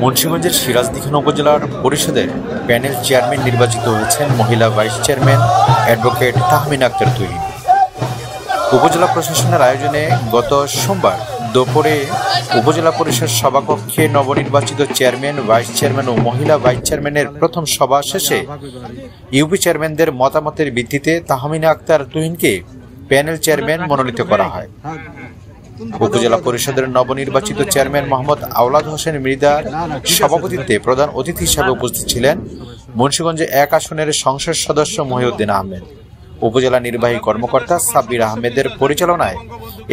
মুন্সিগঞ্জের সিরাজদিখান উপজেলার পরিষদের প্যানেল চেয়ারম্যান নির্বাচিত হয়েছেন মহিলা vice chairman advocate Tahmina Akhtar Tuhin. Upazila প্রশাসনের আয়োজনে গত সোমবার দুপুরে উপজেলা পরিষদ সভাকক্ষে নবনির্বাচিত চেয়ারম্যান, ভাইস চেয়ারম্যান ও মহিলা ভাইস চেয়ারম্যানের প্রথম সভা শেষে ইউপি চেয়ারম্যানদের মতামতের ভিত্তিতে তাহমিনা আক্তার তুহিনকে প্যানেল চেয়ারম্যান মনোনীত করা হয়। উপজেলা পরিষদের নবনির্বাচিত চেয়ারম্যান মোহাম্মদ আওলাদ হোসেন মৃদার সভাপতিত্বে প্রধান অতিথি হিসেবে উপস্থিত ছিলেন মুন্সিগঞ্জে ১ আসনের সংসদ সদস্য মহিউদ্দিন আহমেদ। উপজেলা নির্বাহী কর্মকর্তা সাব্বির আহমেদের পরিচালনায়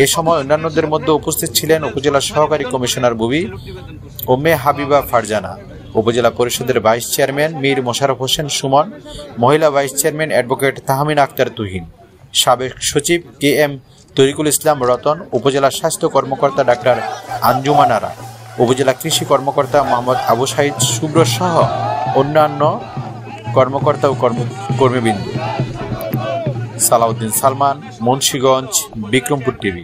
এ সময় অন্যান্যদের মধ্যে উপস্থিত ছিলেন উপজেলা সহকারী কমিশনার বুবি ওম্মে হাবিবা ফারজানা, উপজেলা পরিষদের ভাইস চেয়ারম্যান মীর মোশাররফ হোসেন সুমন, মহিলা vice chairman advocate Tahmina Akhtar Tuhin, সাবেক সচিব KM তরিকুল ইসলাম রতন, উপজেলা স্বাস্থ্য কর্মকর্তা ডাক্তার আঞ্জুমান আরা, উপজেলা কৃষি কর্মকর্তা মোহাম্মদ আবু সাইদ শুভ্র সহ অন্যান্য কর্মকর্তা ও কর্মীবৃন্দ। সালাউদ্দিন সালমান, মুন্সিগঞ্জ, বিক্রমপুর টিভি।